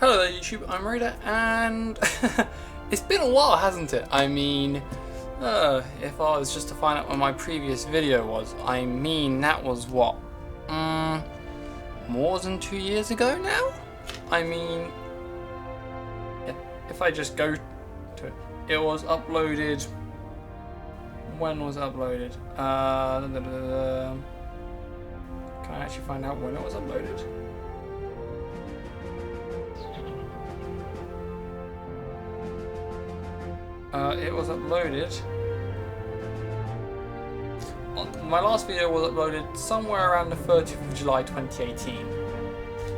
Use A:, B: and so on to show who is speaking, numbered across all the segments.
A: Hello there YouTube, I'm Raider, and it's been a while, hasn't it? I mean, if I was just to find out when my previous video was, I mean that was what, more than 2 years ago now? I mean, if I just go to it, it was uploaded, when was it uploaded? Can I actually find out when it was uploaded? It was uploaded. My last video was uploaded somewhere around the 30th of July 2018.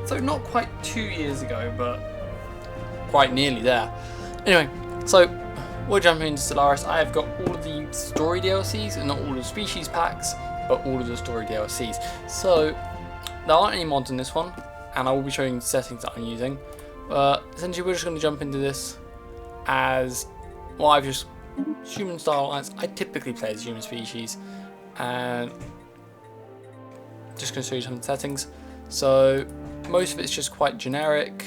A: So not quite 2 years ago, but quite nearly there. Anyway, so we're jumping into Stellaris. I have got all of the story DLCs, and not all of the species packs, but all of the story DLCs. So there aren't any mods in this one, and I will be showing the settings that I'm using. Essentially, we're just going to jump into this as, well, I've just human style alliance. I typically play as human species, and just going to show you some of the settings. So most of it's just quite generic.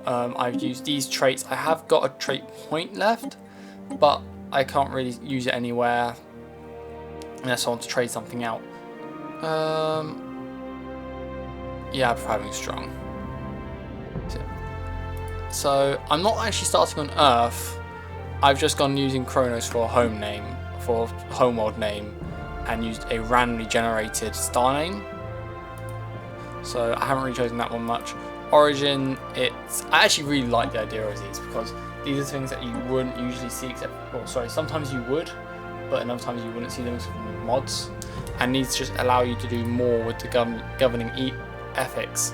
A: I've used these traits. I have got a trait point left, but I can't really use it anywhere unless I want to trade something out. Yeah, I prefer having strong. So I'm not actually starting on Earth. I've just gone using Kronos for a home name, for homeworld name, and used a randomly generated star name. So I haven't really chosen that one much. Origin, I actually really like the idea of these because these are things that you wouldn't usually see, except, well, sorry, sometimes you would, but in other times you wouldn't see them from mods. And these just allow you to do more with the governing ethics.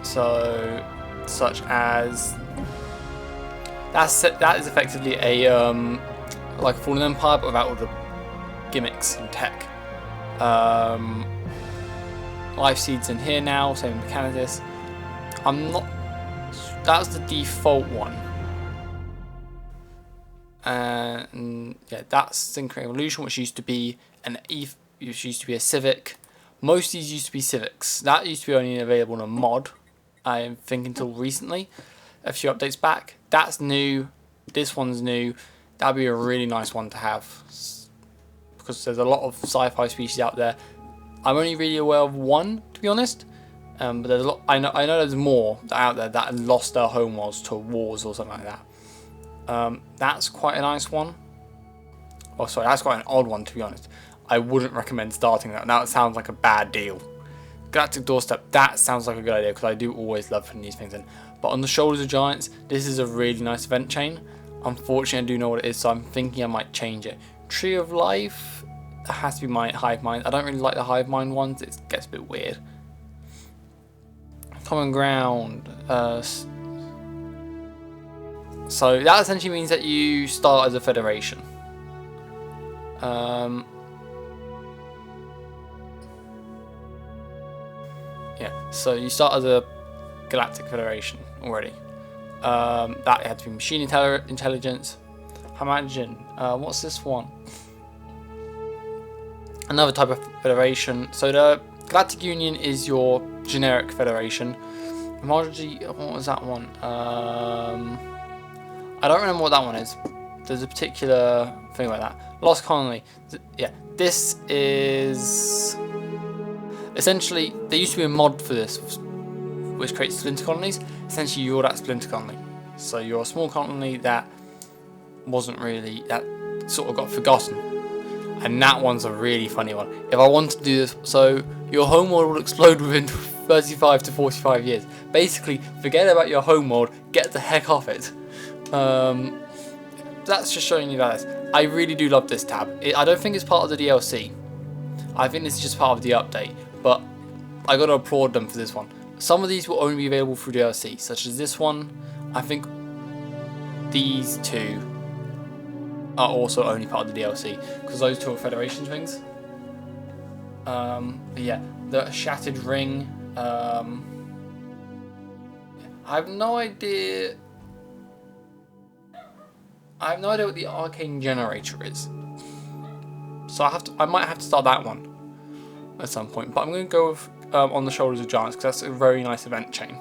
A: So, such as that is effectively a like a fallen empire, but without all the gimmicks and tech. Life seeds in here now, same with Mechanitis. That's the default one. And yeah, that's Synchro Evolution, which used to be which used to be a civic. Most of these used to be civics. That used to be only available in a mod, I think, until recently, a few updates back. That's new. This one's new. That'd be a really nice one to have, because there's a lot of sci-fi species out there. I'm only really aware of one, to be honest, but there's a lot. I know there's more out there that lost their homeworlds to wars or something like that. That's quite a nice one. Oh, sorry, that's quite an odd one, to be honest. I wouldn't recommend starting that. Now it sounds like a bad deal. Galactic Doorstep, that sounds like a good idea, because I do always love putting these things in. But on the Shoulders of Giants, this is a really nice event chain. Unfortunately, I do know what it is, so I'm thinking I might change it. Tree of Life, that has to be my Hive Mind. I don't really like the Hive Mind ones, it gets a bit weird. Common Ground. So that essentially means that you start as a federation. Yeah, so you start as a Galactic Federation already. That had to be machine intelligence. Imagine, what's this one? Another type of federation. So the Galactic Union is your generic federation. Emoji, what was that one? I don't remember what that one is. There's a particular thing like that. Lost Colony. Yeah, this is essentially, there used to be a mod for this, which creates splinter colonies. Essentially, you're that splinter colony. So you're a small colony that wasn't really, that sort of got forgotten. And that one's a really funny one. If I wanted to do this, so your homeworld will explode within 35 to 45 years. Basically, forget about your homeworld, get the heck off it. That's just showing you guys. I really do love this tab. I don't think it's part of the DLC. I think this is just part of the update. But I gotta applaud them for this one. Some of these will only be available through DLC, such as this one. I think these two are also only part of the DLC, because those two are Federation things. Yeah, the Shattered Ring. I have no idea. I have no idea what the Arcane Generator is, so I might have to start that one. at some point, but I'm going to go with On the Shoulders of Giants because that's a very nice event chain.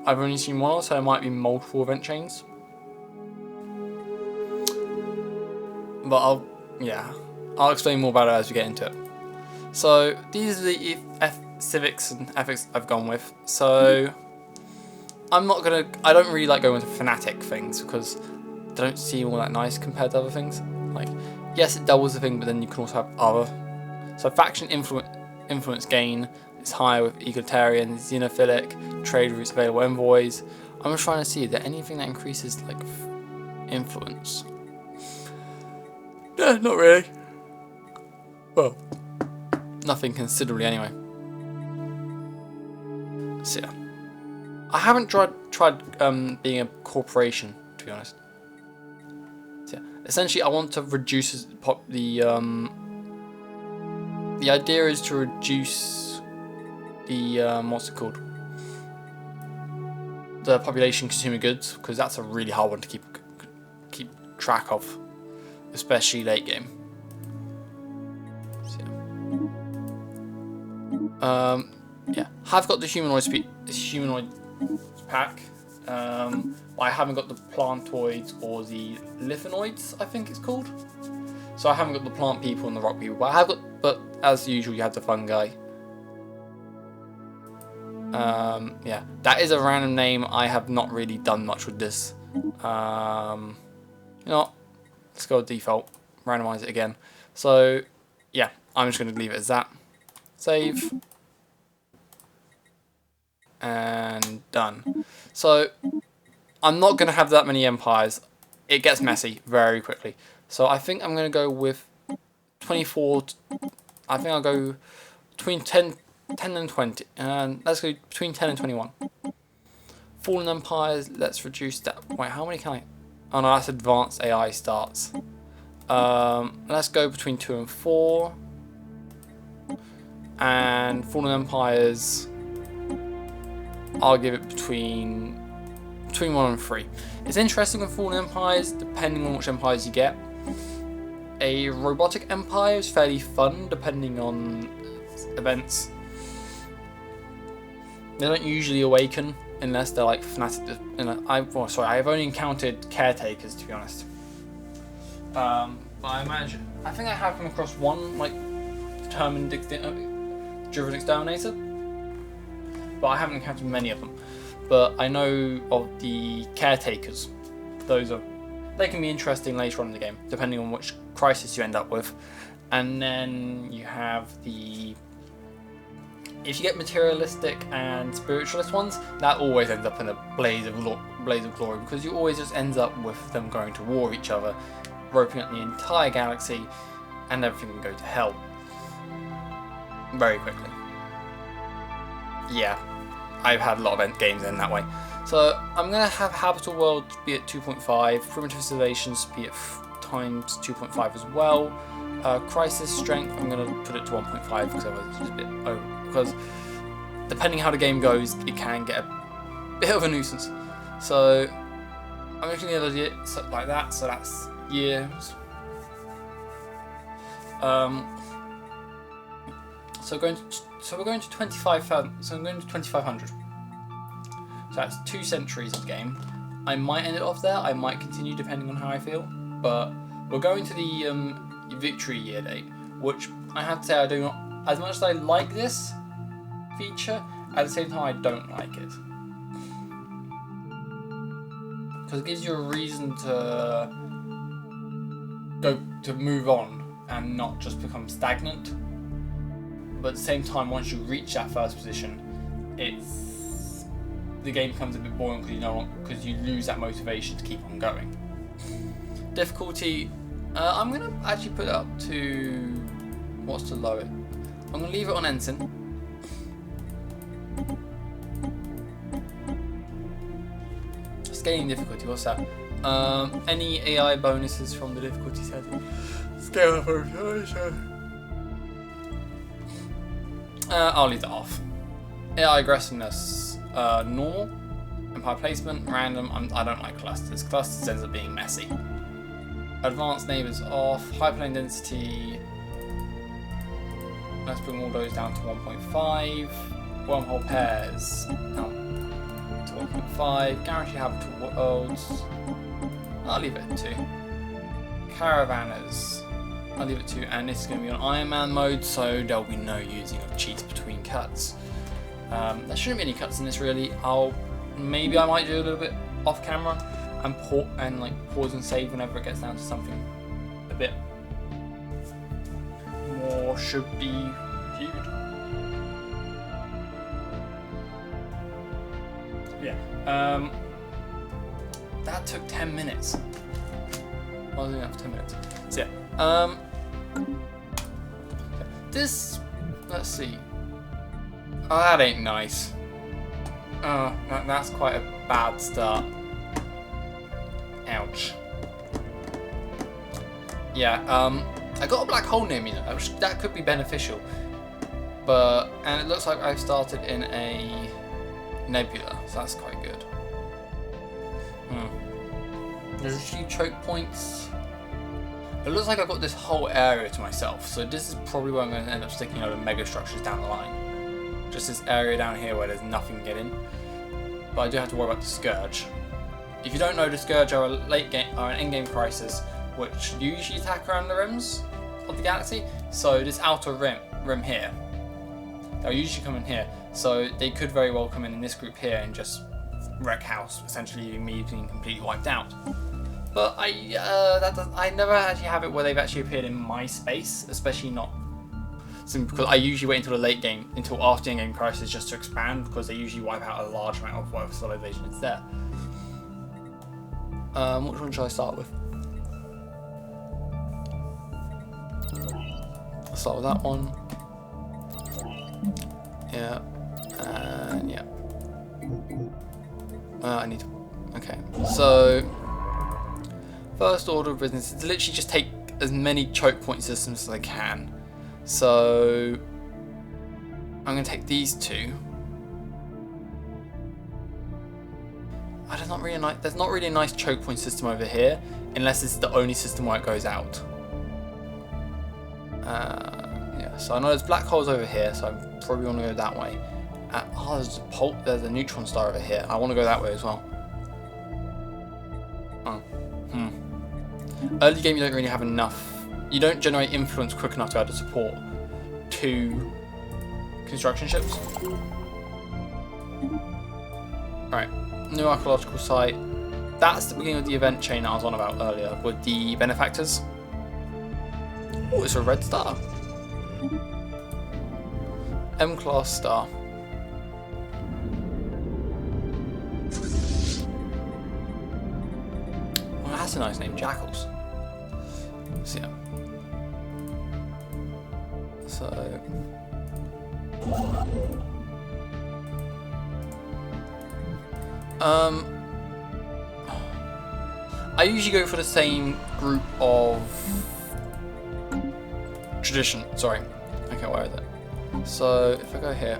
A: I've only seen one, so there might be multiple event chains. But I'll explain more about it as we get into it. So these are the civics and ethics I've gone with. So I don't really like going with fanatic things because they don't seem all that nice compared to other things. Like, yes, it doubles the thing, but then you can also have other. So faction influence gain is higher with egalitarian, xenophilic, trade routes, available envoys. I'm just trying to see, is there anything that increases like influence? Yeah, not really. Well, nothing considerably anyway. So yeah, I haven't tried being a corporation, to be honest. So yeah, essentially I want to reduce the idea is to reduce the what's it called? The population consumer goods, because that's a really hard one to keep track of, especially late game. So, yeah, I've got the humanoid pack. I haven't got the plantoids or the lithonoids, I think it's called. So I haven't got the plant people and the rock people, but I have got. But as usual, you have the fungi. Yeah, that is a random name. I have not really done much with this. You know what? Let's go with default. Randomize it again. So yeah, I'm just going to leave it as that. Save. And done. So I'm not going to have that many empires. It gets messy very quickly. So I think I'm going to go with 24. I think I'll go between 10 and 20. And let's go between 10 and 21. Fallen empires. Let's reduce that. Wait, how many can I? Oh no, that's advanced AI starts. Let's go between 2 and 4. And fallen empires, I'll give it between 1 and 3. It's interesting with fallen empires, depending on which empires you get. A robotic empire is fairly fun, depending on events. They don't usually awaken unless they're like fanatic. I've only encountered caretakers, to be honest. But I think I have come across one like determined driven exterminator, but I haven't encountered many of them. But I know of the caretakers. They can be interesting later on in the game, depending on which crisis you end up with. And then you have if you get materialistic and spiritualist ones, that always ends up in a blaze of glory, because you always just ends up with them going to war with each other, roping up the entire galaxy, and everything can go to hell very quickly. Yeah, I've had a lot of end games in that way. So I'm going to have Habitable World be at 2.5, Primitive Civilizations be at times 2.5 as well. Crisis Strength, I'm going to put it to 1.5 because otherwise it's just a bit over. Because depending how the game goes, it can get a bit of a nuisance. So I'm just going to do it like that. So that's years. So we're going to 25,000. So I'm going to 2,500. So that's 2 centuries of game. I might end it off there. I might continue depending on how I feel. But we're going to the victory year date, which I have to say I do not. As much as I like this feature, at the same time I don't like it, because it gives you a reason to move on and not just become stagnant. But at the same time, once you reach that first position, the game becomes a bit boring because you lose that motivation to keep on going. Difficulty, I'm gonna actually put it up to what's to lower it. I'm gonna leave it on Ensign. Scaling difficulty, what's that? Any AI bonuses from the difficulty setting? Scale up over. I'll leave that off. AI aggressiveness, normal. Empire placement, random. I don't like clusters. Clusters ends up being messy. Advanced neighbours off. Hyperplane density. let's bring all those down to 1.5. Wormhole pairs down to 1.5. Guaranteed habitable worlds. I'll leave it at 2. Caravanners. I'll leave it 2. And this is going to be on Iron Man mode, so there'll be no using of cheats between cuts. There shouldn't be any cuts in this really. Maybe I might do a little bit off camera and pause and save whenever it gets down to something a bit more should be viewed. Yeah. That took 10 minutes. I was doing that for 10 minutes. So yeah. This, let's see. Oh, that ain't nice. Oh, that's quite a bad start. Ouch. Yeah, I got a black hole near me though. That could be beneficial. And it looks like I've started in a nebula, so that's quite good. There's a few choke points. It looks like I've got this whole area to myself, so this is probably where I'm going to end up sticking a lot of mega structures down the line. Just this area down here where there's nothing getting. But I do have to worry about the Scourge. If you don't know, the Scourge are an in-game crisis which usually attack around the rims of the galaxy. So this outer rim here, they'll usually come in here. So they could very well come in this group here and just wreck house, essentially leaving me being completely wiped out. But I never actually have it where they've actually appeared in my space, especially not. Because I usually wait until the late game, until after the in-game crisis, just to expand, because they usually wipe out a large amount of whatever civilization is there. Which one should I start with? I'll start with that one. Yeah. And yeah. I need to. Okay. So, first order of business is to literally just take as many choke point systems as I can. So, I'm going to take these two. There's not really a nice choke point system over here, unless it's the only system where it goes out. Yeah, so I know there's black holes over here, so I probably want to go that way. There's a neutron star over here. I want to go that way as well. Early game, you don't really have enough. You don't generate influence quick enough to be able to support 2 construction ships. Right, new archaeological site. That's the beginning of the event chain I was on about earlier with the benefactors. Oh, it's a red star. M-class star. Well, that's a nice name, Jackals. So yeah. So I usually go for the same group of tradition. Sorry. Okay, where is it? So if I go here,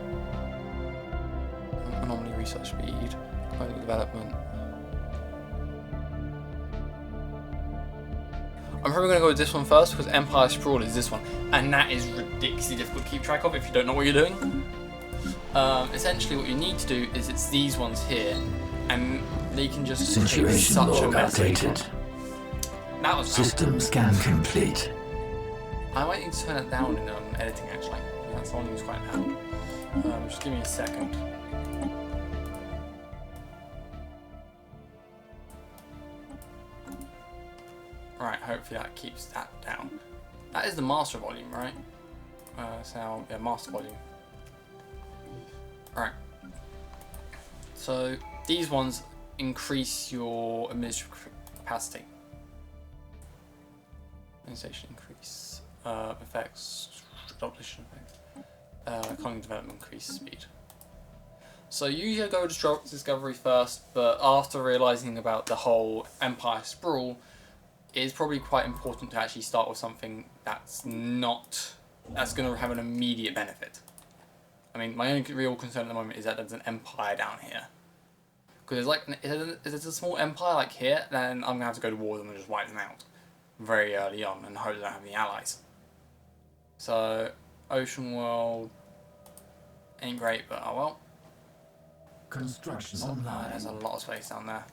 A: anomaly research speed, cloning development. I'm probably going to go with this one first because Empire Sprawl is this one, and that is ridiculously difficult to keep track of if you don't know what you're doing. Essentially, what you need to do is it's these ones here, and they can just
B: situation log updated.
A: That was
B: system scan complete.
A: I might need to turn it down in editing actually. That's the one who's quite loud. Just give me a second. Right, hopefully that keeps that down. That is the master volume, right? So yeah, master volume. Alright. So these ones increase your administrative capacity. Organization increase. Effects. Adoption effects. Economic development increase speed. So usually I go with discovery first, but after realizing about the whole Empire Sprawl, it is probably quite important to actually start with something that's going to have an immediate benefit. I mean, my only real concern at the moment is that there's an empire down here. Because if there's a small empire like here, then I'm going to have to go to war with them and just wipe them out very early on and hope they don't have any allies. So, Ocean world ain't great, but oh well.
B: Construction online.
A: There's a lot of space down there.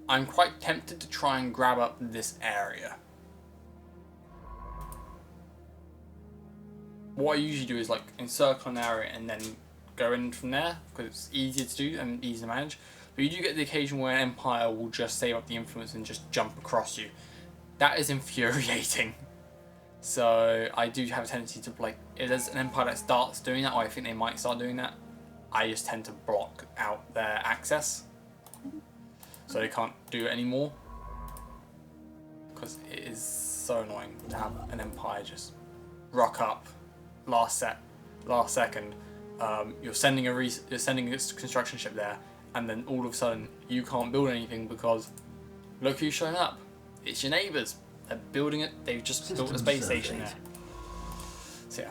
A: I'm quite tempted to try and grab up this area. What I usually do is like encircle an area and then go in from there because it's easier to do and easier to manage. But you do get the occasion where an Empire will just save up the influence and just jump across you. That is infuriating. So I do have a tendency to, like, if there's an Empire that starts doing that, or I think they might start doing that, I just tend to block out their access so they can't do it anymore. Because it is so annoying to have an Empire just rock up last second. You're sending a construction ship there, and then all of a sudden you can't build anything because look who's showing up. It's your neighbours. They're building it. They've just built a space station there. So yeah.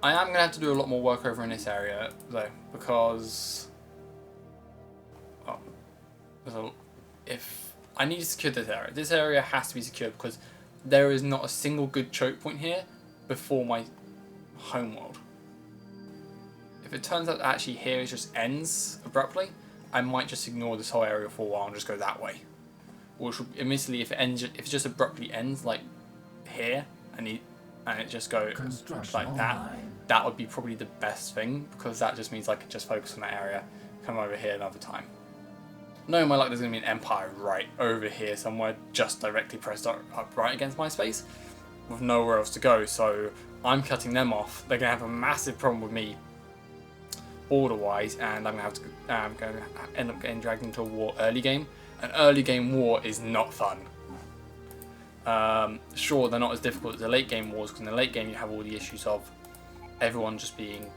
A: I am going to have to do a lot more work over in this area though, because if I need to secure this area has to be secured because there is not a single good choke point here before my homeworld. If it turns out that actually here it just ends abruptly, I might just ignore this whole area for a while and just go that way. Which will, admittedly, if it just abruptly ends like here and it just go like that would be probably the best thing because that just means I could just focus on that area, come over here another time. Knowing my luck, there's going to be an Empire right over here somewhere, just directly pressed up right against my space, with nowhere else to go. So I'm cutting them off. They're going to have a massive problem with me, border-wise, and I'm going to end up getting dragged into a war early game. An early game war is not fun. Sure, they're not as difficult as the late game wars, because in the late game you have all the issues of everyone just being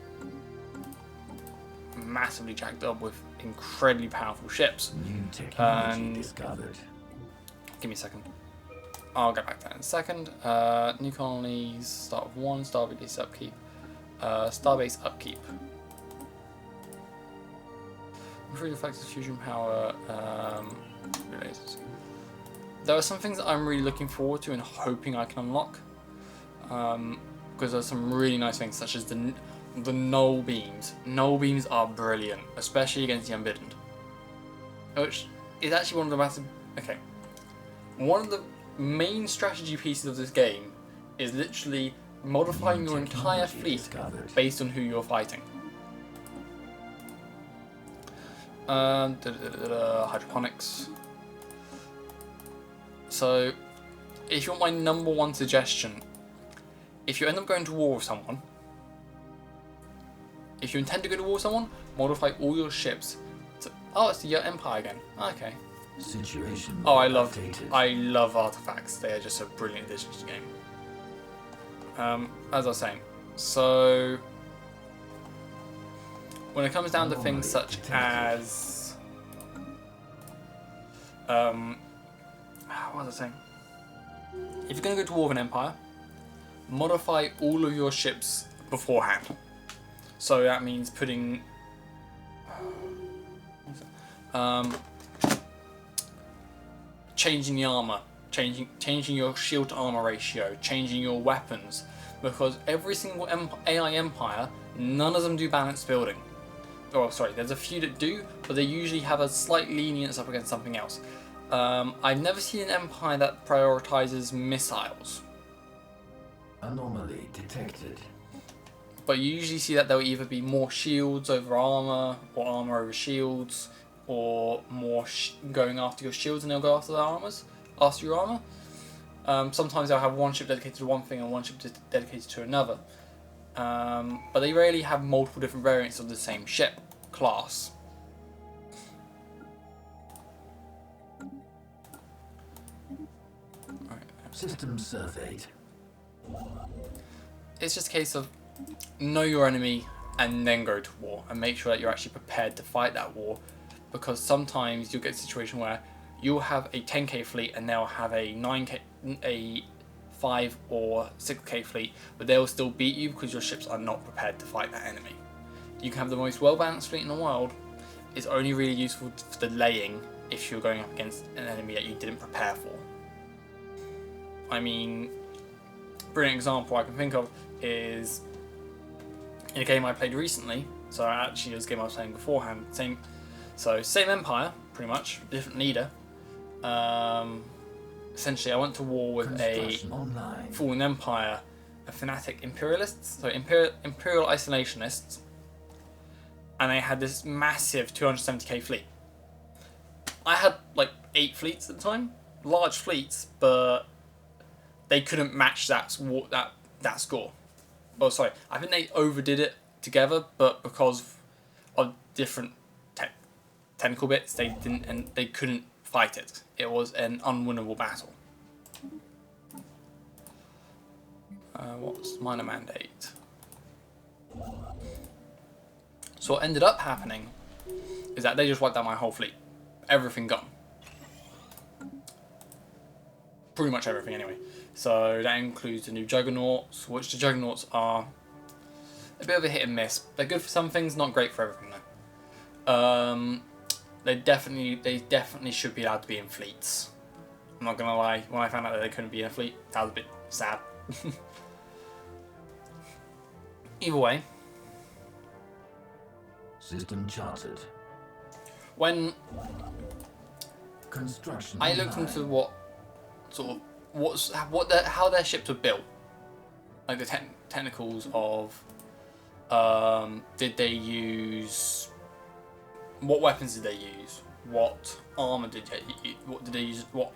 A: massively jacked up with incredibly powerful ships.
B: New technology discovered.
A: Give me a second. I'll get back to that in a second. New colonies, start with 1, starbase upkeep. Starbase upkeep. Improve effective fusion power. Lasers. There are some things that I'm really looking forward to and hoping I can unlock. Because there's some really nice things, such as the null beams. Null beams are brilliant, especially against the unbidden. Which is actually one of the massive... Okay. One of the main strategy pieces of this game is literally modifying your entire fleet based on who you're fighting. Hydroponics. So, if you want my number one suggestion, if you end up going to war with someone, if you intend to go to war with someone, modify all your ships to... Oh, it's the Empire again. Okay.
B: Situation
A: I love artifacts. They are just a brilliant addition to the game. As I was saying, so when it comes down to things such as what was I saying? If you're going to go to war with an empire, modify all of your ships beforehand. So that means putting changing the armor, changing your shield to armor ratio, changing your weapons, because every single AI empire, none of them do balanced building. Oh, sorry, there's a few that do, but they usually have a slight lenience up against something else. I've never seen an empire that prioritizes missiles.
B: Anomaly detected.
A: But you usually see that there'll either be more shields over armor, or armor over shields, or more going after your shields and they'll go after the armors, after your armor. Sometimes they'll have one ship dedicated to one thing and one ship dedicated to another. But they rarely have multiple different variants of the same ship class.
B: System surveyed.
A: It's just a case of know your enemy and then go to war and make sure that you're actually prepared to fight that war, because sometimes you'll get a situation where you'll have a 10k fleet and they'll have a 9k, a 5 or 6k fleet, but they'll still beat you because your ships are not prepared to fight that enemy. You can have the most well-balanced fleet in the world. It's only really useful for the laying if you're going up against an enemy that you didn't prepare for. I mean, brilliant example I can think of is in a game I played recently. So actually, it was a game I was playing beforehand. Same empire, pretty much, different leader. Essentially, I went to war with a fallen empire, a fanatic imperialists, so imperial isolationists, and they had this massive 270k fleet. I had like 8 fleets at the time, large fleets, but they couldn't match that score. Oh, sorry, I think they overdid it together, but because of different technical bits, they didn't, and they couldn't fight it. It was an unwinnable battle. What's minor mandate? So what ended up happening is that they just wiped out my whole fleet. Everything gone. Pretty much everything anyway. So that includes the new Juggernauts, which the Juggernauts are a bit of a hit and miss. They're good for some things, not great for everything though. They definitely should be allowed to be in fleets. I'm not gonna lie, when I found out that they couldn't be in a fleet, that was a bit sad. Either way,
B: System charted.
A: when
B: Construction
A: I looked
B: online.
A: into how their ships were built, like the technicals of, did they use, what weapons did they use, what armor did they use, what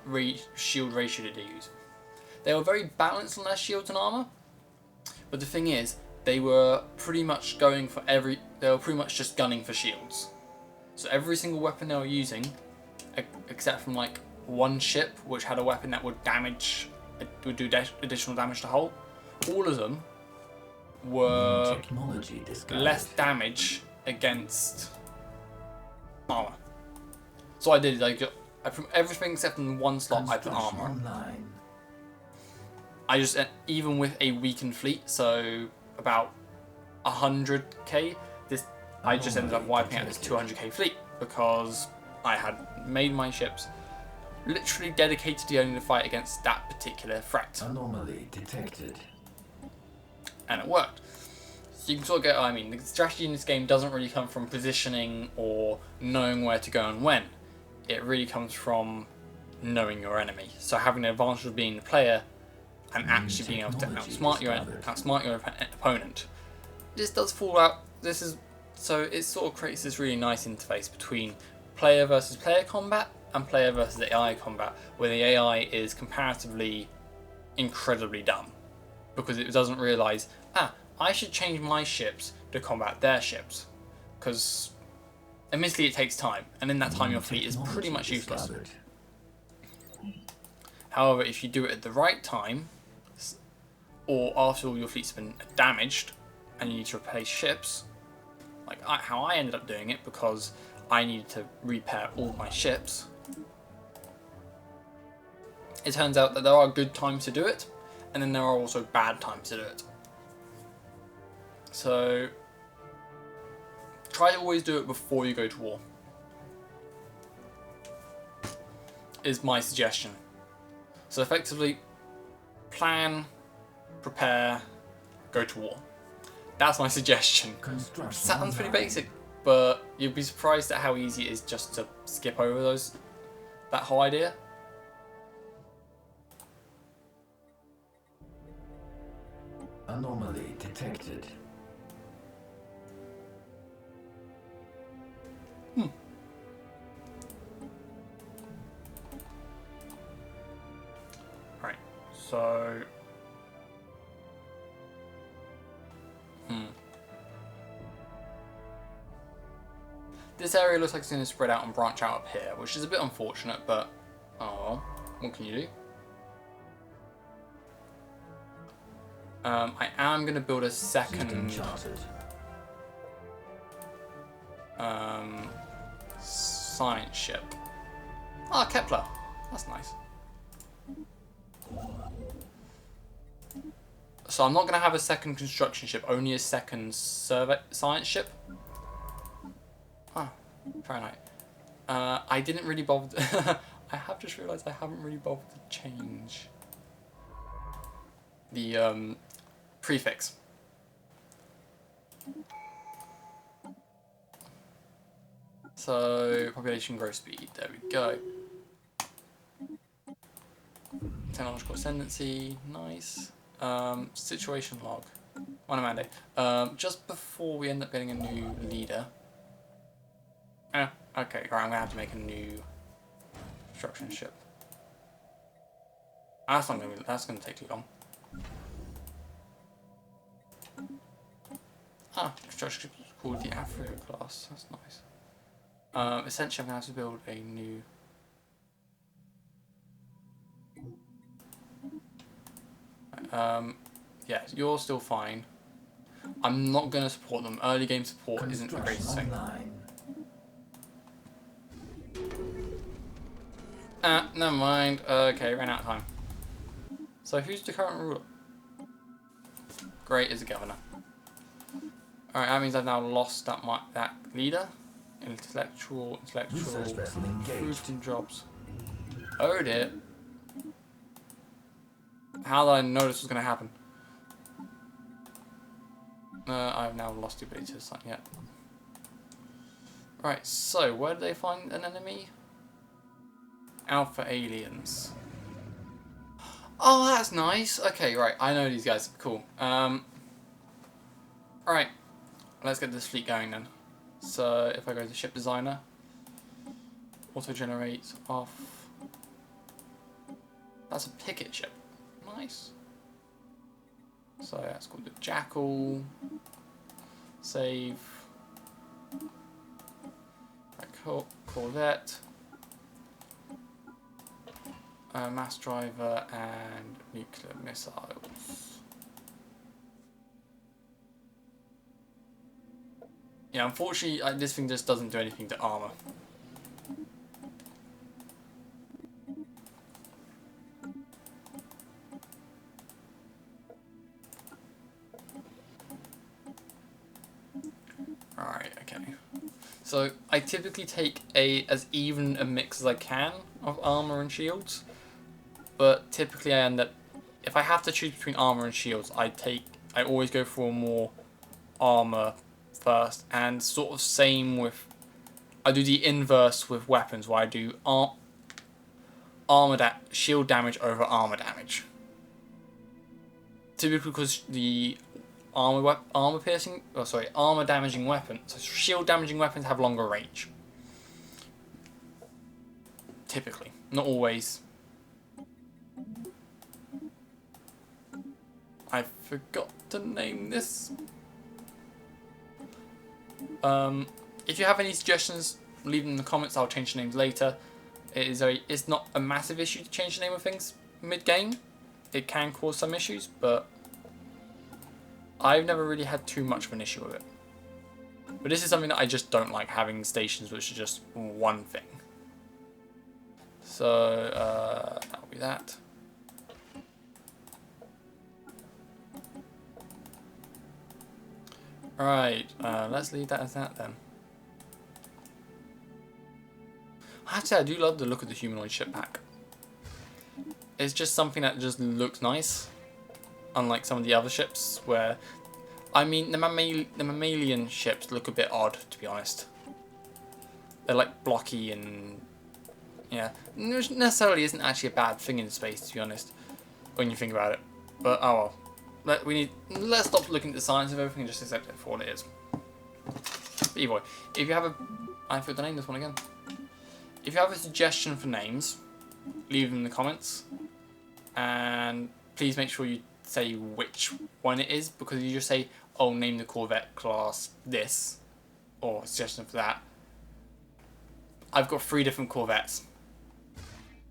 A: shield ratio did they use. They were very balanced on their shields and armor, but the thing is, they were pretty much just gunning for shields. So every single weapon they were using, except from like one ship which had a weapon that would do additional damage to hull, all of them were less damage against armor. So I did from everything except in one slot I put armor.
B: Online.
A: I just, even with a weakened fleet, so about 100k, I just ended up wiping out this 200k fleet because I had made my ships literally dedicated to only the fight against that particular threat.
B: Anomaly detected.
A: And it worked. So you can sort of get, I mean, the strategy in this game doesn't really come from positioning or knowing where to go and when. It really comes from knowing your enemy. So having the advantage of being the player and actually being able to outsmart your opponent. This does fall out. So it sort of creates this really nice interface between player versus player combat and player versus AI combat, where the AI is comparatively incredibly dumb because it doesn't realise, I should change my ships to combat their ships, because admittedly it takes time, and in that time your fleet is pretty much useless. However, if you do it at the right time, or after all your fleet's been damaged and you need to replace ships, like how I ended up doing it, because I needed to repair all my ships, it turns out that there are good times to do it, and then there are also bad times to do it. So try to always do it before you go to war, is my suggestion. So effectively, plan, prepare, go to war. That's my suggestion. Sounds pretty basic, but you'd be surprised at how easy it is just to skip over that whole idea.
B: Anomaly detected.
A: Right, so this area looks like it's going to spread out and branch out up here, which is a bit unfortunate, but oh, what can you do? I am going to build a second science ship. Ah, Kepler. That's nice. So I'm not going to have a second construction ship, only a second science ship. Ah, Fahrenheit. I didn't really bother. I have just realised I haven't really bothered to change the prefix. So population growth speed. There we go. Technological ascendancy. Nice. Situation log. On a mandate. Just before we end up getting a new leader. Okay, right, I'm gonna have to make a new construction ship. That's gonna take too long. Construction ship is called the Africa class. That's nice. Essentially, I'm gonna have to build a new. Yeah, you're still fine. I'm not gonna support them. Early game support isn't the greatest thing. Never mind. Okay, ran out of time. So who's the current ruler? Great is the governor. Alright, that means I've now lost that leader. Intellectual, fruit and jobs. Oh dear. How did I know this was going to happen? I've now lost the ability to sign yet. Right, so where do they find an enemy? Alpha aliens. Oh, that's nice. Okay, right, I know these guys. Cool. Alright, let's get this fleet going then. So if I go to ship designer, auto generate off. That's a picket ship. Nice. So that's called the Jackal. Save. Corvette. Mass driver and nuclear missiles. Yeah, unfortunately, this thing just doesn't do anything to armor. Alright, okay. So I typically take as even a mix as I can of armor and shields, but typically I end up, if I have to choose between armor and shields, I always go for more armor first, and sort of same with, I do the inverse with weapons, where I do shield damage over armor damage. Typically because the armor damaging weapons, so shield damaging weapons have longer range. Typically, not always. I forgot to name this. If you have any suggestions, leave them in the comments. I'll change the names later. It's not a massive issue to change the name of things mid-game. It can cause some issues, but I've never really had too much of an issue with it. But this is something that I just don't like, having stations which are just one thing. So that'll be that. Alright, let's leave that as that then. I have to say, I do love the look of the humanoid ship pack. It's just something that just looks nice. Unlike some of the other ships where, I mean, the mammalian ships look a bit odd, to be honest. They're like blocky and, yeah, which necessarily isn't actually a bad thing in space, to be honest, when you think about it. But oh well, let's stop looking at the science of everything and just accept it for what it is. But either way, if you have I forgot to name this one again. If you have a suggestion for names, leave them in the comments, and please make sure you say which one it is, because if you just say, oh, name the Corvette class this, or suggestion for that, I've got 3 different Corvettes.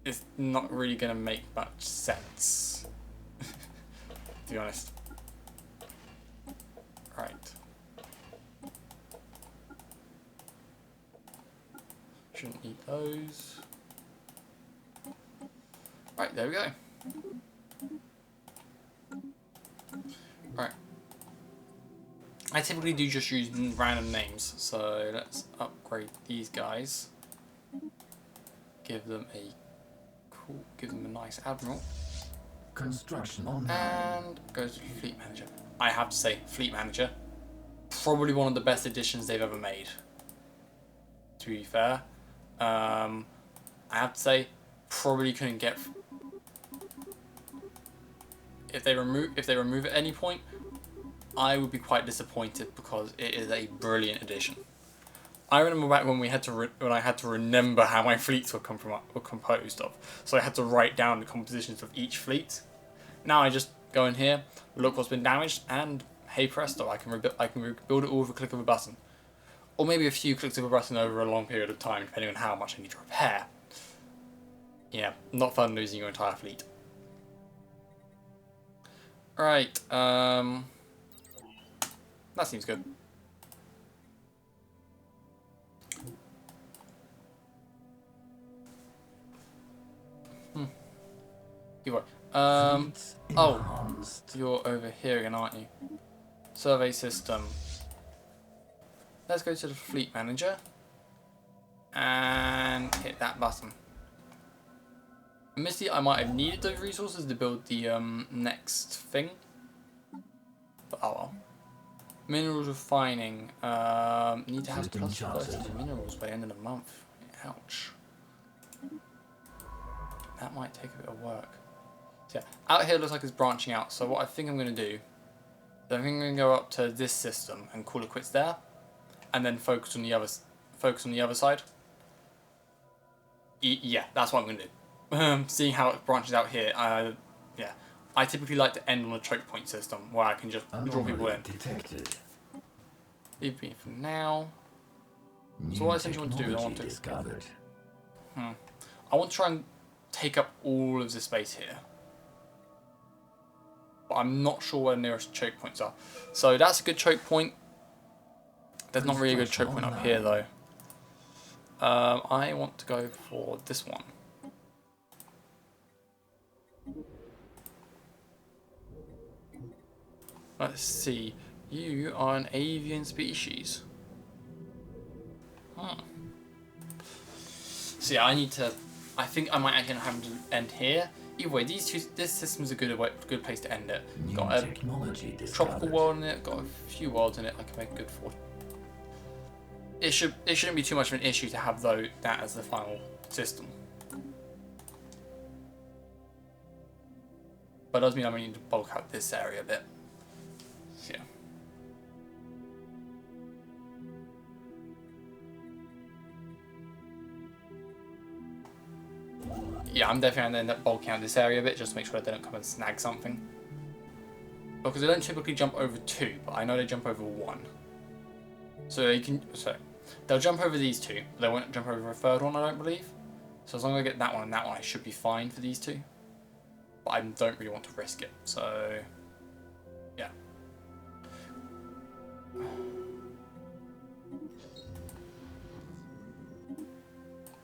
A: It's not really going to make much sense, to be honest. Right. Shouldn't need those. Right, there we go. Right. I typically do just use random names, so let's upgrade these guys. give them a nice admiral.
B: Construction online.
A: And go to fleet manager. I have to say, fleet manager, probably one of the best additions they've ever made. To be fair, I have to say, probably couldn't get. If they remove it at any point, I would be quite disappointed because it is a brilliant addition. I remember back when I had to remember how my fleets were composed of, so I had to write down the compositions of each fleet. Now I just go in here, look what's been damaged, and hey presto, I can rebuild it all with a click of a button, or maybe a few clicks of a button over a long period of time, depending on how much I need to repair. Yeah, not fun losing your entire fleet. Right, that seems good. You what? Oh, you're over here again, aren't you? Survey system. Let's go to the fleet manager and hit that button. Admittedly, I might have needed those resources to build the next thing, but oh well. Minerals refining. Need to have plus 30 minerals by the end of the month. Ouch. That might take a bit of work. So yeah, out here looks like it's branching out. So what I think I'm going to do, I think I'm going to go up to this system and call it quits there, and then focus on the other side. Yeah, that's what I'm going to do. Seeing how it branches out here, yeah, I typically like to end on a choke point system where I can just draw people in.
B: Detected.
A: Leave me for now.
B: New
A: So what I essentially want to do is I want to try and take up all of the space here. But I'm not sure where the nearest choke points are. So that's a good choke point. There's not really a good choke point up here though. I want to go for this one. Let's see. You are an avian species. So yeah, I think I might actually have to end here. Either way, this system is a good place to end it. Got a tropical world in it, got a few worlds in it I can make good for. It shouldn't be too much of an issue to have that as the final system. But it does mean I might need to bulk out this area a bit. So, yeah. Yeah, I'm definitely going to end up bulking out this area a bit just to make sure that they don't come and snag something. Because they don't typically jump over 2, but I know they jump over 1. So they'll jump over these 2, but they won't jump over a 3rd one, I don't believe. So as long as I get that one and that one, I should be fine for these 2. But I don't really want to risk it, so yeah.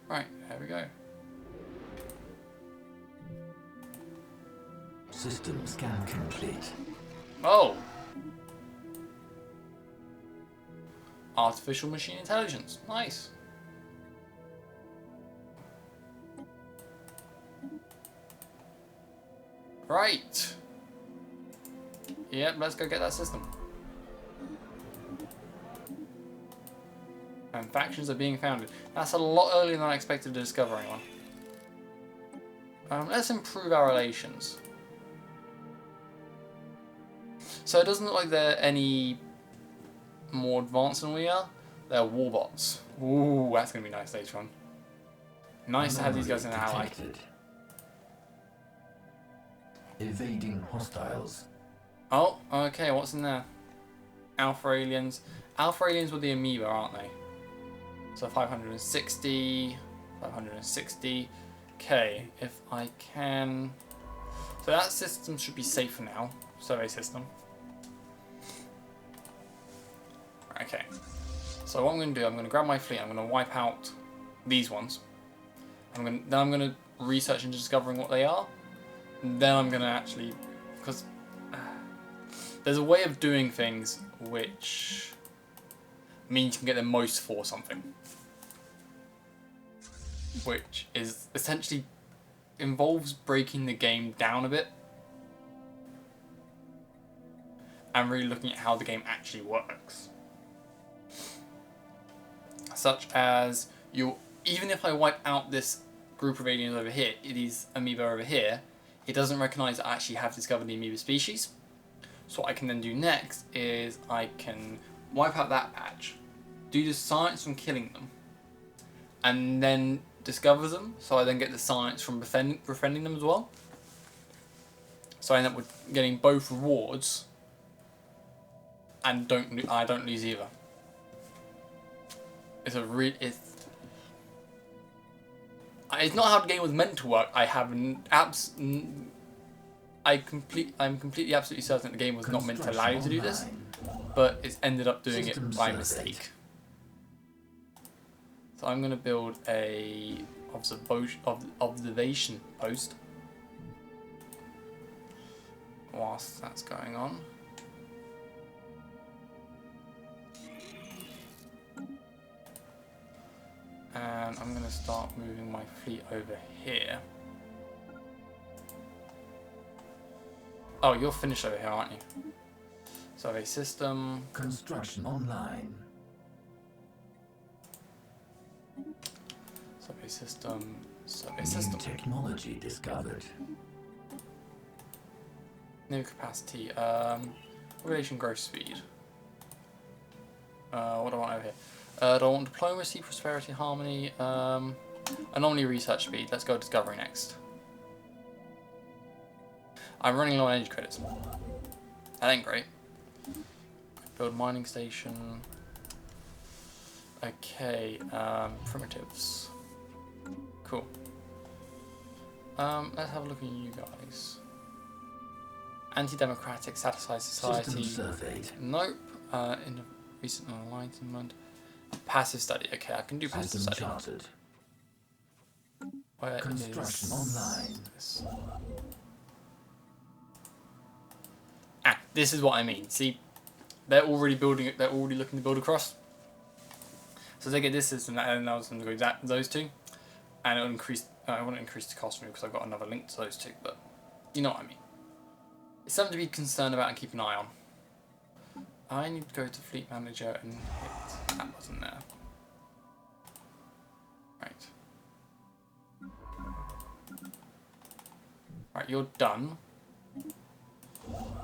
A: Right, there we go.
B: System scan complete.
A: Oh! Artificial machine intelligence. Nice. Right. Yep, let's go get that system. And factions are being founded. That's a lot earlier than I expected to discover anyone. Let's improve our relations. So it doesn't look like they're any more advanced than we are. They're warbots. Ooh, that's going to be nice later on. Nice to have these guys in our ally.
B: Evading hostiles.
A: Oh, okay, what's in there? Alpha aliens. Alpha aliens were the amoeba, aren't they? So 560, 560. Okay, if I can... So that system should be safe for now. Survey system. Okay. So what I'm going to do, I'm going to grab my fleet, I'm going to wipe out these ones. Then I'm going to research into discovering what they are. And then I'm going to actually... Because there's a way of doing things which means you can get the most for something. which is essentially involves breaking the game down a bit and really looking at how the game actually works. Such as even if I wipe out this group of aliens over here, these amoeba over here, it doesn't recognise I actually have discovered the amoeba species. So what I can then do next is I can wipe out that patch, do the science from killing them, and then discover them, so I then get the science from befriending them as well. So I end up with getting both rewards, and I don't lose either. It's not how the game was meant to work. I'm completely absolutely certain that the game was not meant to allow you to do this, but it's ended up doing it by mistake. So I'm going to build a observation post whilst that's going on. And I'm going to start moving my fleet over here. Oh, you're finished over here, aren't you? Survey system.
B: Construction online.
A: Survey system. Survey
B: New
A: system.
B: technology discovered.
A: New capacity. Population growth speed. What do I want over here? Do I want diplomacy, prosperity, harmony, anomaly research speed. Let's go discovery next. I'm running low on energy credits. That ain't great. Build mining station. Okay, primitives. Cool. Let's have a look at you guys. Anti-democratic, satisfied society. Nope. In the recent enlightenment. Passive study. Okay, I can do passive study.
B: Charted.
A: Where
B: Construction
A: is
B: online.
A: this? This is what I mean. See, they're already building it. They're already looking to build across. So they get this system, and then I was going to go those two, and it'll increase. I won't increase the cost for me because I've got another link to those two. But you know what I mean. It's something to be concerned about and keep an eye on. I need to go to Fleet Manager and hit. That wasn't there. Right. Right, you're done.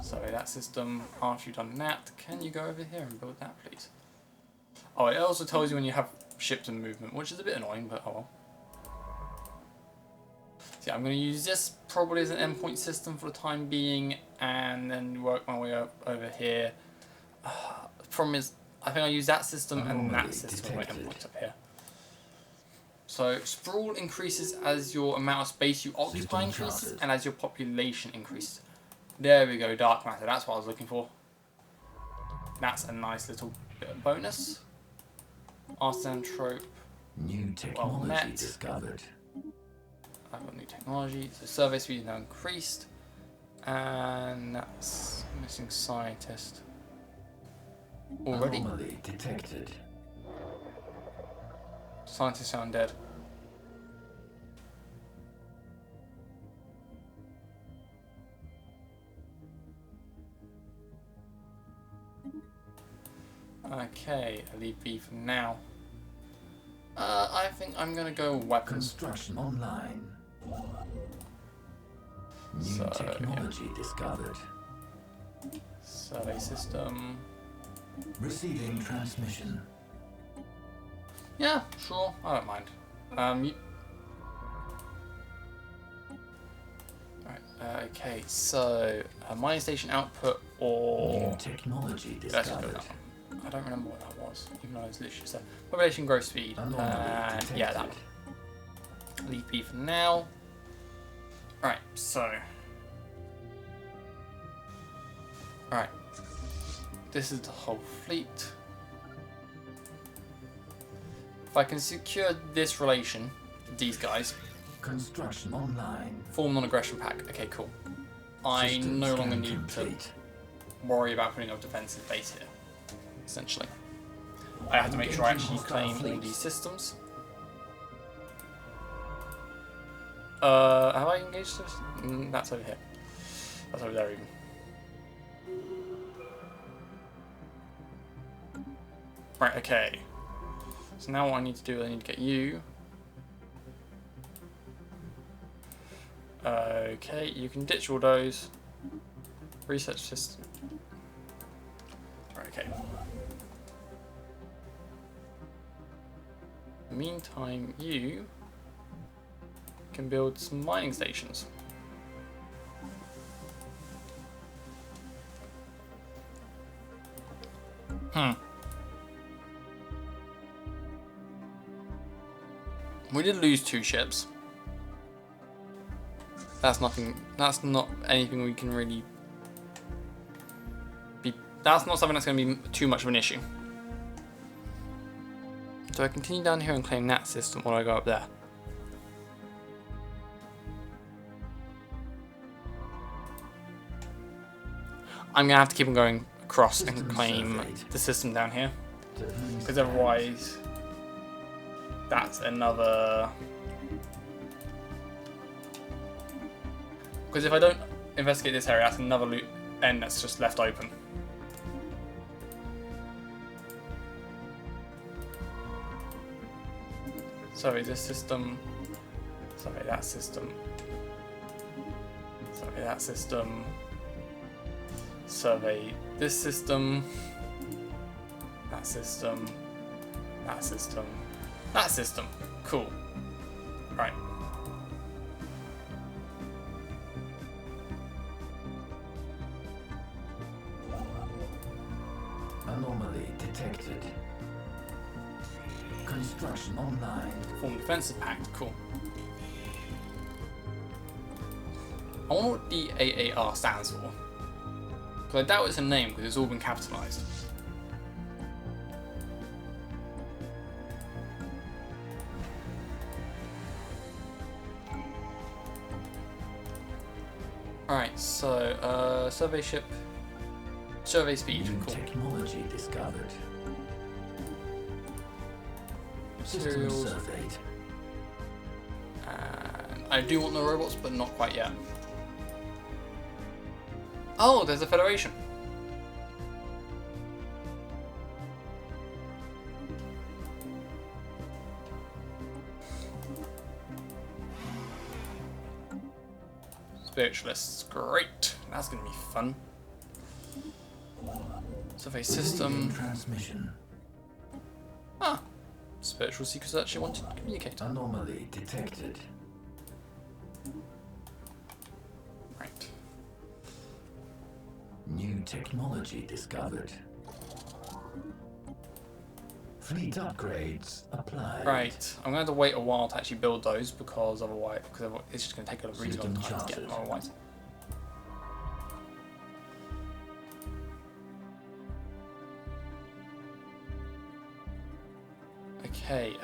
A: So that system, after you've done that, can you go over here and build that, please? Oh, it also tells you when you have ships in movement, which is a bit annoying, but oh well. So yeah, I'm going to use this probably as an endpoint system for the time being, and then work my way up over here. The problem is, I think I'll use that system and that system for my endpoints up here. So sprawl increases as your amount of space you occupy increases, and as your population increases. There we go, dark matter. That's what I was looking for. That's a nice little bit of bonus. Arsene trope.
B: New technology discovered.
A: I've got new technology. So survey speed is now increased. And that's missing scientist. Already?
B: Anomaly detected.
A: Scientists sound dead. Okay, I'll leave B for now. I think I'm gonna go weapons.
B: Construction online. New technology discovered.
A: Survey system.
B: Receiving transmission.
A: Yeah, sure, I don't mind. Right, okay, so mining station output or
B: New technology
A: let's just go
B: discovered.
A: that one. I don't remember what that was, even though it's literally just population growth speed. Yeah, that one. Leave B for now. Alright, so. Alright. This is the whole fleet. If I can secure this relation, these guys.
B: Construction online.
A: Form non-aggression pact. Okay, cool. I no longer need to worry about putting up defensive base here. Essentially. I have to make sure I actually claim all these systems. Have I engaged this? That's over here. That's over there even. Right, okay. So now what I need to do, I need to get you. Okay, you can ditch all those. Research system. Right, okay. Meantime, you can build some mining stations. We did lose 2 ships. That's nothing. That's not anything we can really be. That's not something that's going to be too much of an issue. Do I continue down here and claim that system, or do I go up there? I'm gonna have to keep on going across and claim the system down here, because otherwise, that's another. Because if I don't investigate this area, that's another loot end that's just left open. Survey this system. Survey that system. Survey that system. Survey this system. That system. That system. That system. Cool. Right.
B: Anomaly detected. Construction online.
A: Form defensive pact. Cool. I wonder what the AAR stands for. Because I doubt it's a name because it's all been capitalized. Alright, so survey ship. Survey speed.
B: New
A: Cool.
B: technology discovered. System
A: Materials.
B: surveyed.
A: And I do want the robots, but not quite yet. Oh, there's a Federation. Spiritualists, great. That's gonna be fun. Survey system.
B: Receiving transmission.
A: Ah, spiritual seekers actually wanted to communicate.
B: Anomaly detected.
A: Right.
B: New technology discovered. Fleet upgrades applied.
A: Right. I'm going to have to wait a while to actually build those because otherwise, it's just going to take a really long time to get them otherwise. Okay,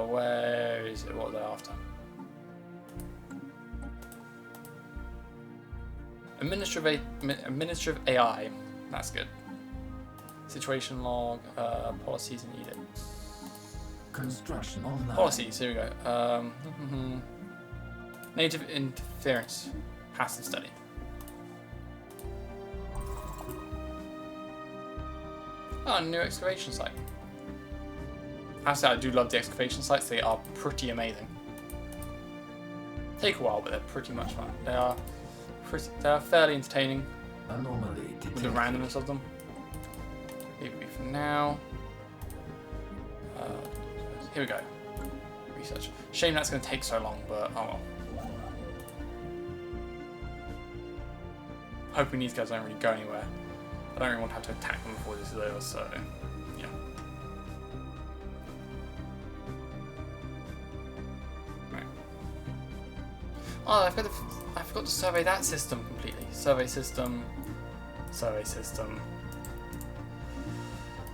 A: where is it? What are they after? Administrative AI. That's good. Situation log, policies and edicts.
B: Construction online.
A: Policies, here we go. Native interference. Passive study. Oh, new excavation site. Actually, I do love the excavation sites. They are pretty amazing. Take a while, but they're pretty much fun. They are fairly entertaining
B: Anomaly
A: with
B: detected.
A: the randomness of them. Leave it for now. Here we go. Research. Shame that's going to take so long, but oh well. Hoping these guys don't really go anywhere. I don't really want to have to attack them before this is over, so yeah. Right. Oh, I forgot to survey that system completely. Survey system. Survey system.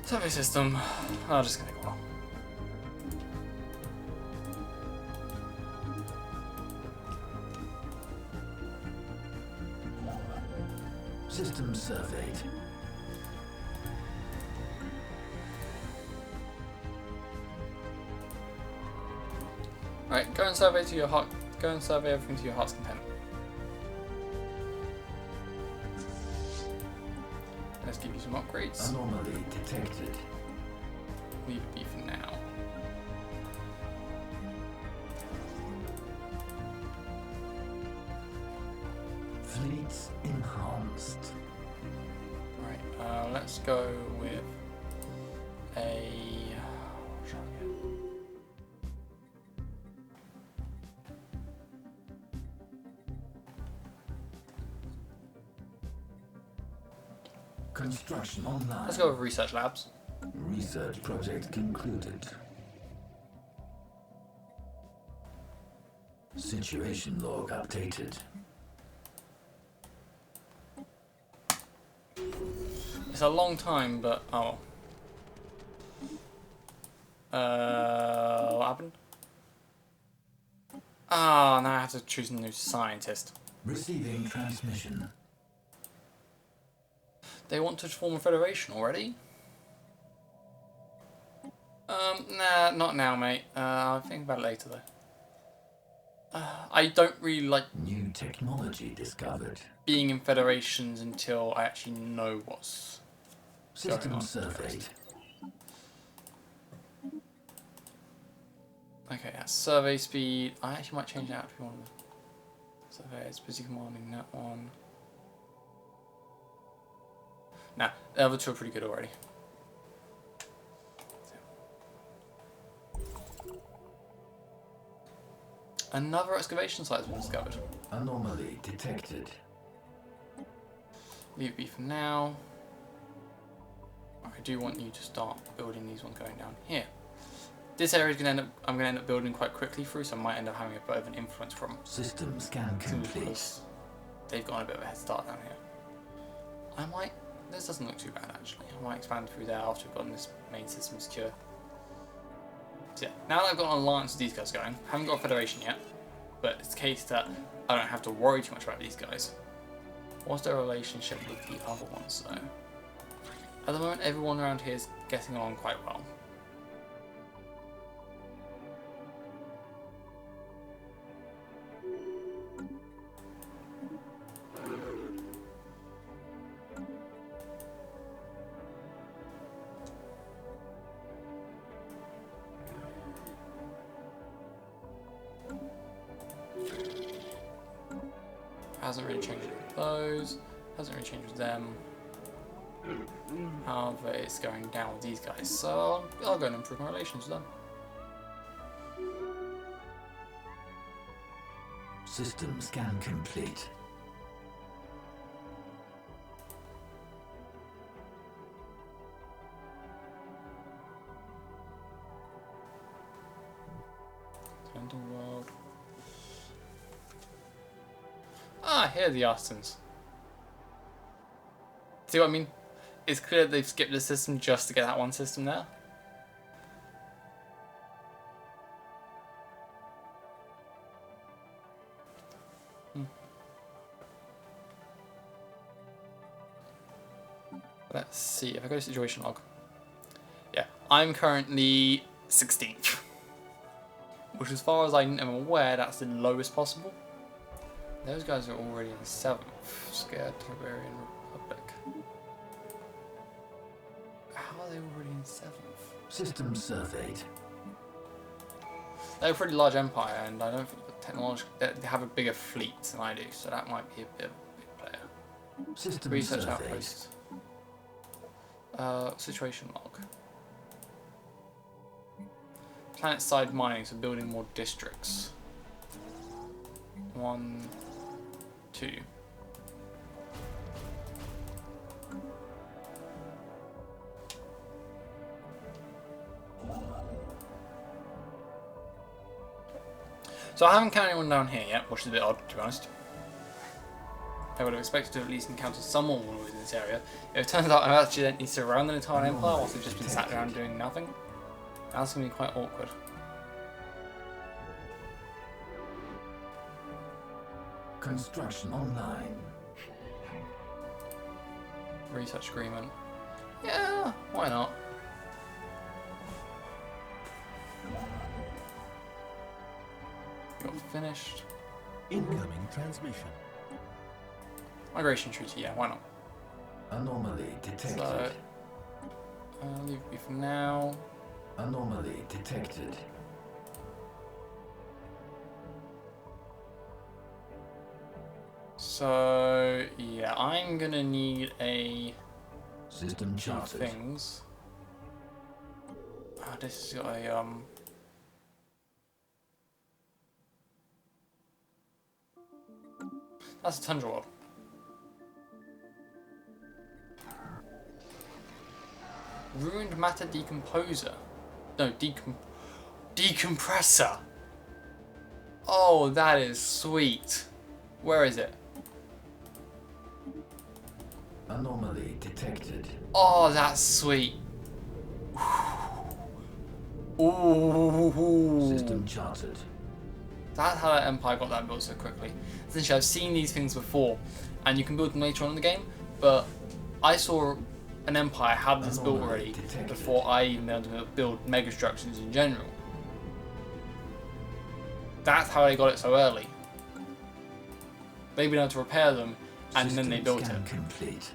A: Survey system. Oh, just gonna take a while.
B: System surveyed.
A: Right, go and survey to your heart Go and survey everything to your heart's content. Let's give you some upgrades.
B: Anomaly detected.
A: Leave it be for now.
B: Fleets enhanced.
A: Right, let's go with a... what should I get?
B: Construction online.
A: Let's go with research labs.
B: Research project concluded. Situation log updated.
A: It's a long time, but oh. What happened? Ah, now I have to choose a new scientist.
B: Receiving transmission.
A: They want to form a federation already? Nah, not now, mate. I'll think about it later, though. I don't really like
B: New technology discovered.
A: being in federations until I actually know what's going
B: System
A: on.
B: surveyed.
A: Okay, that's survey speed. I actually might change that if you want to. Survey, it's busy commanding that one. Nah, the other two are pretty good already. Another excavation site has been discovered.
B: Anomaly detected.
A: Leave it be for now. I do want you to start building these ones going down here. This area is going to I'm going to end up building quite quickly through, so I might end up having a bit of an influence from
B: System scan complete.
A: because they've got a bit of a head start down here. I might. This doesn't look too bad actually. I might expand through there after we've gotten this main system secure. So yeah, now that I've got an alliance with these guys going, haven't got a federation yet, but it's the case that I don't have to worry too much about these guys. What's their relationship with the other ones though? At the moment, everyone around here is getting along quite well. Hasn't really changed with those, hasn't really changed with them. However, it's going down with these guys, so I'll go and improve my relations with them.
B: System scan complete.
A: Turn the world. Ah, here are the artisans. See what I mean? It's clear they've skipped the system just to get that one system there. Let's see, if I go to situation log. Yeah, I'm currently 16th. Which as far as I am aware, that's the lowest possible. Those guys are already in 7th. Scared Tiberian Republic. How are they already in 7th?
B: System surveyed.
A: They're a pretty large empire, and I don't think the technology they have a bigger fleet than I do, so that might be a bit of a big player.
B: System
A: Research
B: surveyed.
A: outpost. Situation log. Planet side mining, so building more districts. 1, 2. So I haven't counted anyone down here yet, which is a bit odd, to be honest. I would have expected to at least encounter someone within this area. If it turns out I've actually need to surround an entire empire whilst they've just been sat around doing nothing, that's going to be quite awkward.
B: Construction online.
A: Research agreement. Yeah, why not? got finished.
C: Incoming transmission.
A: Migration treaty, yeah, why not?
B: Anomaly detected.
A: So, I'll leave it be for now.
B: Anomaly detected.
A: So, yeah, I'm gonna need a
B: System
A: few
B: charted.
A: things. This has got a, that's a tundra world. Ruined matter decomposer. No, decompressor. Oh, that is sweet. Where is it?
B: Anomaly detected.
A: Oh, that's sweet. Ooh.
B: System charted.
A: That's how that Empire got that built so quickly. Essentially, I've seen these things before, and you can build them later on in the game, but I saw an Empire have this built already before I even been able to build megastructures in general. That's how they got it so early. They've been able to repair them, and then they built it.
B: Complete.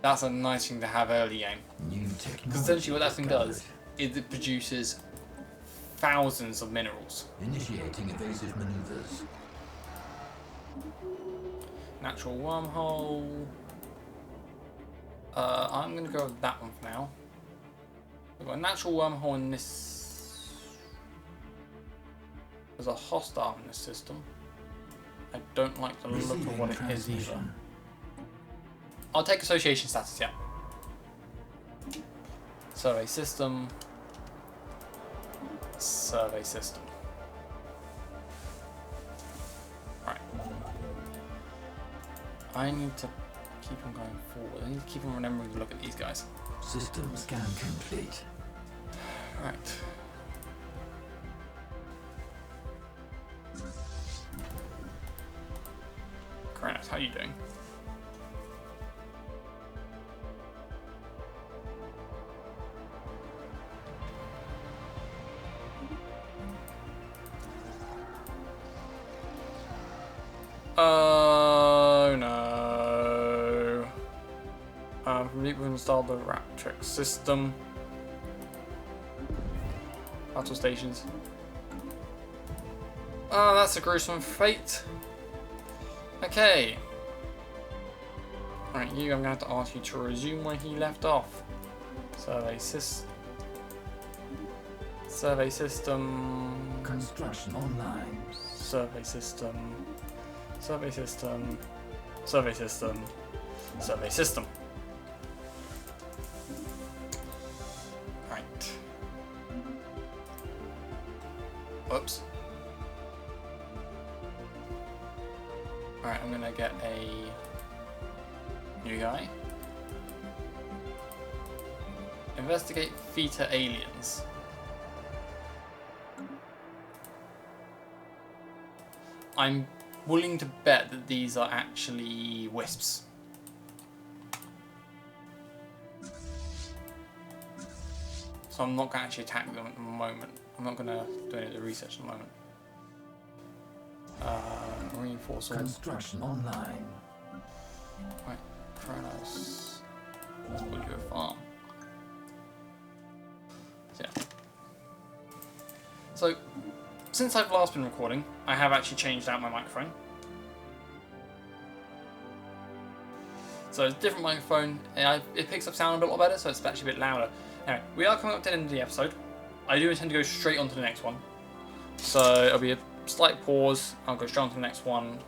A: That's a nice thing to have early game.
B: New technology.
A: Because essentially what that thing does
B: discovered.
A: is it produces thousands of minerals.
B: Initiating evasive maneuvers.
A: Natural wormhole. I'm going to go with that one for now. We've got a natural wormhole in this. There's a hostile in this system. I don't like the look of what it is either. I'll take association status, yeah. Survey system. Survey system. Right. I need to keep on going forward. I need to keep on remembering to look at these guys.
B: System scan complete.
A: Right. Kratos, how are you doing? Oh no. We've installed the Raptrix system. Battle stations. Oh, that's a gruesome fate. Okay. Alright, you, I'm going to have to ask you to resume where he left off. Survey system.
B: Construction online.
A: Survey system. Survey system. Survey system. Survey system. Right. Whoops. Alright, I'm gonna get a new guy. Investigate Theta aliens. I'm willing to bet that these are actually wisps. So I'm not going to actually attack them at the moment. I'm not going to do any of the research at the moment. Reinforce all.
B: Construction online.
A: Right, Kronos. Let's build you a farm. So, yeah. So, since I've last been recording, I have actually changed out my microphone. So it's a different microphone. It picks up sound a lot better, so it's actually a bit louder. Anyway, we are coming up to the end of the episode. I do intend to go straight on to the next one. So it'll be a slight pause. I'll go straight on to the next one.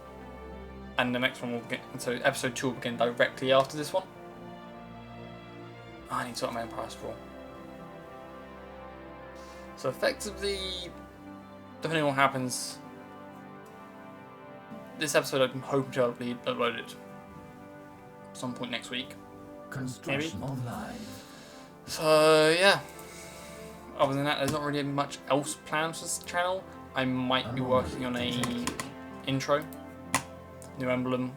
A: And the next one will get, so episode 2 will begin directly after this one. I need to sort my Empire Sprawl. So effectively, depending on what happens, this episode I'm hoping to be uploaded some point next week.
B: Construction
A: Maybe.
B: online.
A: So yeah. Other than that, there's not really much else planned for this channel. I might be working on a intro, new emblem.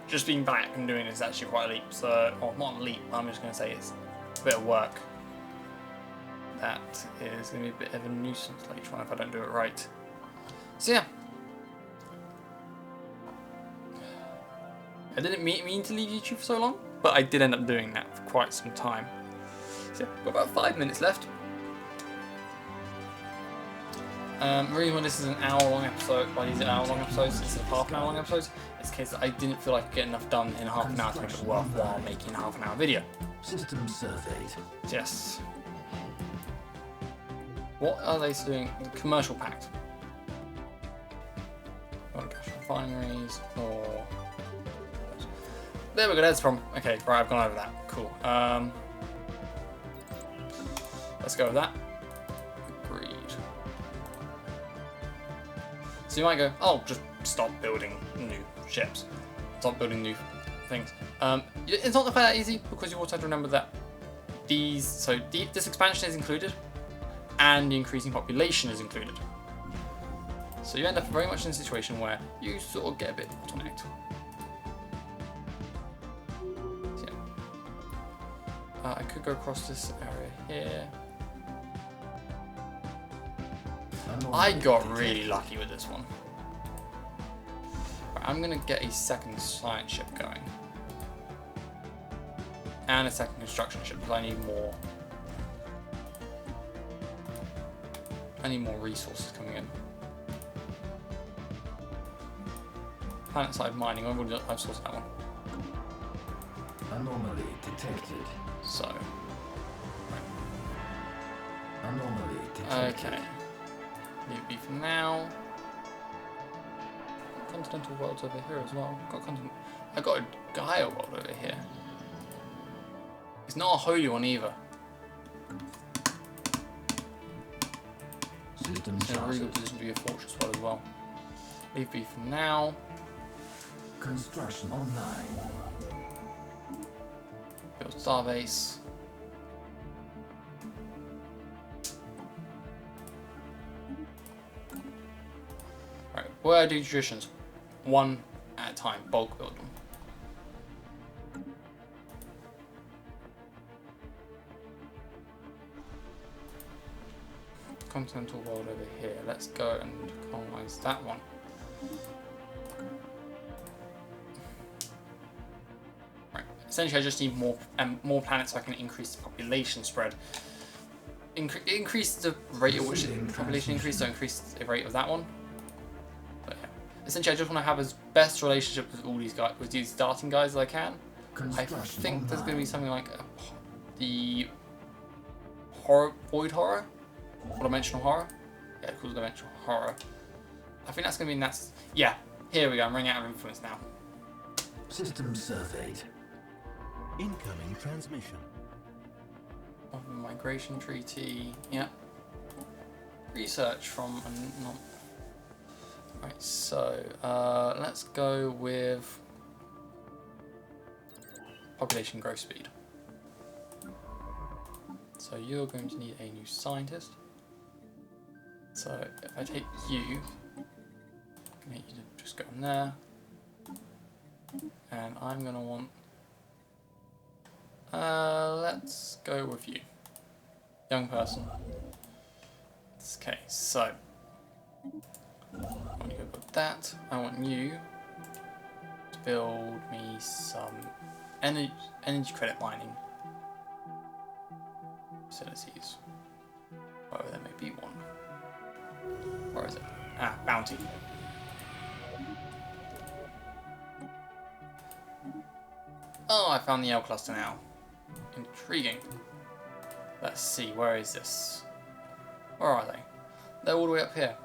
A: Just being back and doing this is actually quite a leap. So, or not a leap. I'm just going to say it's a bit of work. that is going to be a bit of a nuisance later on if I don't do it right. So yeah. I didn't mean to leave YouTube for so long, but I did end up doing that for quite some time. So yeah, got about 5 minutes left. The reason why this is an hour-long episode, why these are hour-long episodes instead of half-an-hour-long episodes, is because I didn't feel like I could get enough done in half an hour to make it worthwhile making a half-an-hour video.
B: System surveyed.
A: Yes. What are they doing? The commercial pact. On cash refineries or... There we go, that's the problem. Okay, right, I've gone over that. Cool. Let's go with that. Agreed. So you might go, oh, just stop building new ships. Stop building new things. It's not quite that easy because you also have to remember that this expansion is included and the increasing population is included. So you end up very much in a situation where you sort of get a bit bottlenecked. So yeah. I could go across this area here. I got really lucky with this one. Right, I'm gonna get a second science ship going. And a second construction ship because I need more resources coming in. Planet side mining, I've sorted that one.
B: Anomaly detected.
A: So.
B: Anomaly detected.
A: Okay. Leave it be for now. Continental worlds over here as well. I got a Gaia world over here. It's not a holy one either.
B: System
A: It's in a really good
B: charted.
A: position to be a fortress world as well. Leave be for now.
B: Construction online.
A: Build Starbase. Right, where I do traditions, one at a time, bulk build them. Continental world over here. Let's go and colonize that one. Right. Essentially, I just need more planets so I can increase the population spread. Increase the rate at which the population increases, so increase the rate of that one. But yeah. Essentially, I just want to have as best relationship with all these guys, with these starting guys as I can. I think there's going to be something like the void horror. Or dimensional horror? Yeah, it's called dimensional horror. I think that's going to be that's. Yeah, here we go. I'm running out of influence now.
B: System surveyed.
C: Incoming transmission.
A: Migration treaty. Yeah. Research from a non. Right, so let's go with population growth speed. So you're going to need a new scientist. So if I take you, I can get you to just go in there, and I'm going to want, let's go with you, young person. Okay, so I want you to put that. I want you to build me some energy credit mining facilities. Oh, there may be one. Where is it? Ah, bounty. Oh, I found the L cluster now. Intriguing. Let's see, where is this? Where are they? They're all the way up here.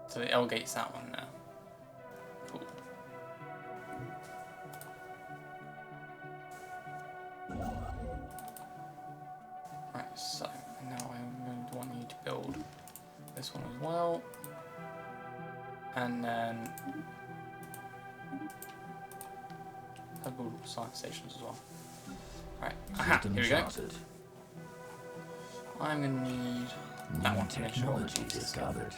A: So the L gate's that one now. Cool. Right, so now I'm going to want you to build this one as well. And then I'll build science stations as well. Right, aha, here we go. I'm going to need that one to make sure
B: Technology discovered.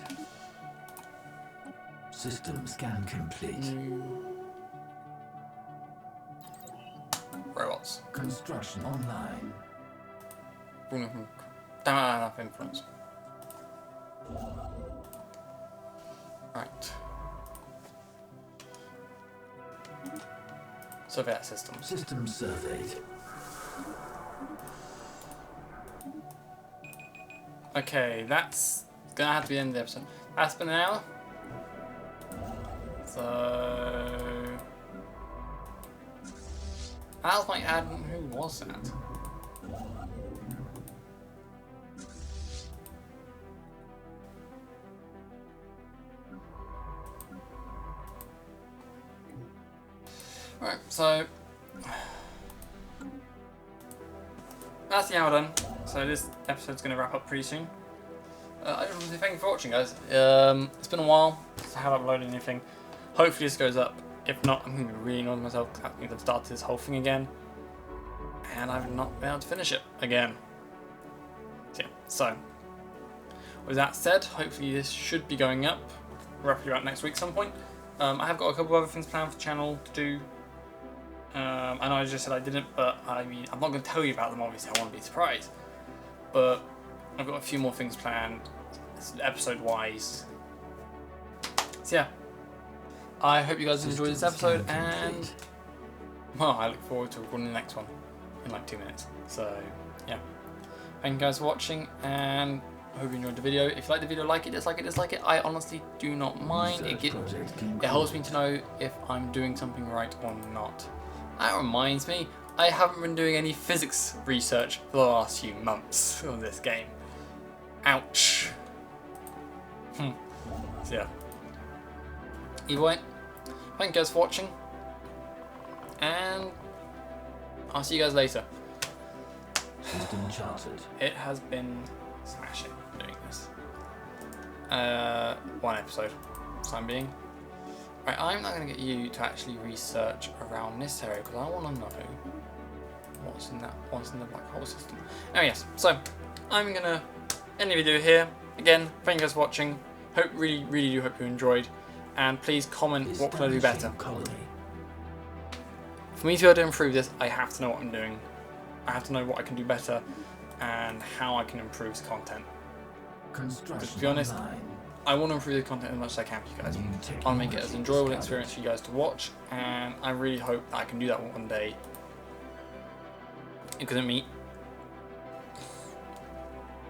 B: System scan complete.
A: new robots.
B: Construction online.
A: Damn it, I don't have enough influence. Right. Survey that system.
B: System surveyed.
A: Okay, that's gonna have to be the end of the episode. That's been an hour. So that was my ad. Who was that? Right, so that's the hour done. So this episode's going to wrap up pretty soon. I just want to say thank you for watching, guys. It's been a while since I have uploaded anything. Hopefully this goes up. If not, I'm going to be really annoyed with myself because I think I've started this whole thing again. And I've not been able to finish it again. So, yeah. So, with that said, hopefully this should be going up roughly about next week some point. I have got a couple of other things planned for the channel to do. I know I just said I didn't, but I mean, I'm not going to tell you about them, obviously, I want to be surprised. But I've got a few more things planned, episode-wise. So yeah, I hope you guys enjoyed this episode, and well, I look forward to recording the next one in like 2 minutes. So yeah, thank you guys for watching, and I hope you enjoyed the video. If you like the video, like it, dislike it, dislike it. I honestly do not mind. It helps me to know if I'm doing something right or not. That reminds me, I haven't been doing any physics research for the last few months on this game. Ouch. So yeah. Either way, thank you guys for watching, and I'll see you guys later.
B: System charted.
A: It has been smashing doing this. One episode, for the time being. Right, I'm not going to get you to actually research around this area because I want to know what's in the black hole system. Oh yes, so I'm going to end the video here. Again, thank you guys for watching. Really do hope you enjoyed. And please comment what can I do better.
B: Colony.
A: For me to be able to improve this, I have to know what I'm doing. I have to know what I can do better and how I can improve the content.
B: Construction
A: To be honest,
B: online.
A: I want to improve the content as much as I can for you guys. I want to make it as enjoyable an experience for you guys to watch, and I really hope that I can do that one day. Because of me.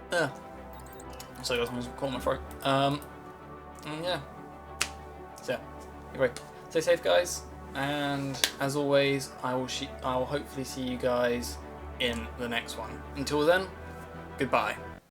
A: So I was caught my throat. And yeah. So yeah. Anyway, stay safe, guys. And as always, I will hopefully see you guys in the next one. Until then, goodbye.